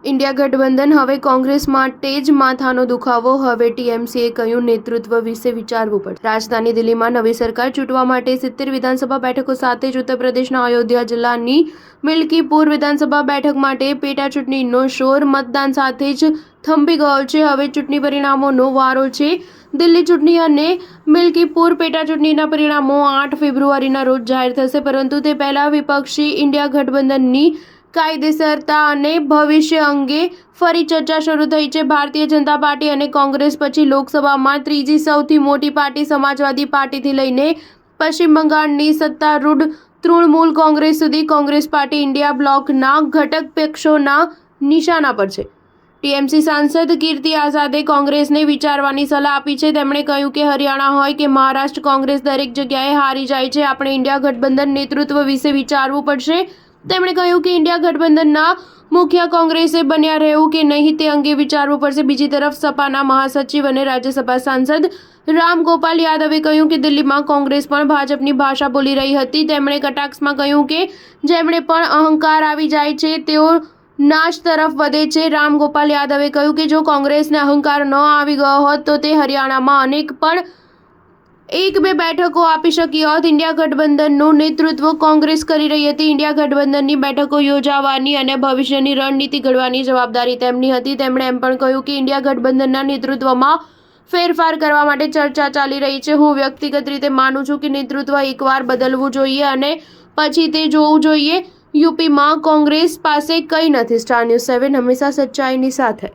India ગઠબંધન હવે કોંગ્રેસ માટે જ માથાનો દુખાવો. હવે ટીએમસીએ કહ્યું નેતૃત્વ વિશે વિચારવું પડશે. રાજધાની દિલ્હીમાં નવી સરકાર ચૂંટવા માટે 70 વિધાનસભા બેઠકો સાથે જ ઉત્તર પ્રદેશના અયોધ્યા જિલ્લાની મિલ્કીપુર વિધાનસભા બેઠક માટે પેટા ચૂંટણીનો શોર મતદાન સાથે જ થંભી ગયો છે. હવે ચૂંટણી પરિણામોનો વારો છે. દિલ્હી ચૂંટણી અને મિલ્કીપુર પેટા ચૂંટણીના પરિણામો 8 ફેબ્રુઆરીના રોજ જાહેર થશે, પરંતુ તે પહેલા વિપક્ષી ઇન્ડિયા ગઠબંધનની કાયદેસરતા અને ભવિષ્ય અંગે ફરી ચર્ચા શરૂ થઈ છે. ભારતીય જનતા પાર્ટી અને કોંગ્રેસ પછી લોકસભામાં ત્રીજી સૌથી મોટી પાર્ટી સમાજવાદી પાર્ટીથી લઈને પશ્ચિમ બંગાળની સત્તારૂઢ તૃણમૂલ કોંગ્રેસ સુધી કોંગ્રેસ પાર્ટી ઇન્ડિયા બ્લોકના ઘટક પક્ષોના નિશાના પર છે. ટીએમસી સાંસદ કીર્તિ આઝાદે કોંગ્રેસને વિચારવાની સલાહ આપી છે. તેમણે કહ્યું કે હરિયાણા હોય કે મહારાષ્ટ્ર, કોંગ્રેસ દરેક જગ્યાએ હારી જાય છે. આપણે ઇન્ડિયા ગઠબંધન નેતૃત્વ વિશે વિચારવું પડશે. તેમણે કહ્યું કે ઇન્ડિયા ગઠબંધનના મુખ્ય કોંગ્રેસે બન્યા રહેવું કે નહીં તે અંગે વિચારવું પડશે. બીજી તરફ સપાના મહાસચિવ અને રાજ્યસભા સાંસદ રામ ગોપાલ યાદવે કહ્યું કે દિલ્હીમાં કોંગ્રેસ પણ ભાજપની ભાષા બોલી રહી હતી. તેમણે કટાક્ષમાં કહ્યું કે જેમણે પણ અહંકાર આવી જાય છે તેઓ નાશ તરફ વધે છે. રામ ગોપાલ યાદવે કહ્યું કે જો કોંગ્રેસને અહંકાર ન આવી ગયો હોત તો તે હરિયાણામાં અનેક પણ 1-2 બેઠકો આપી શકી હોત. ઇન્ડિયા ગઠબંધનનું નેતૃત્વ કોંગ્રેસ કરી રહી હતી. ઇન્ડિયા ગઠબંધનની બેઠકો યોજાવાની અને ભવિષ્યની રણનીતિ ઘડવાની જવાબદારી તેમની હતી. તેમણે એમ પણ કહ્યું કે ઇન્ડિયા ગઠબંધનના નેતૃત્વમાં ફેરફાર કરવા માટે ચર્ચા ચાલી રહી છે. હું વ્યક્તિગત રીતે માનું છું કે નેતૃત્વ એકવાર બદલવું જોઈએ અને પછી તે જોવું જોઈએ યુપીમાં કોંગ્રેસ પાસે કંઈ નથી. સ્ટાર ન્યૂઝ 7 હંમેશા સચ્ચાઈની સાથે.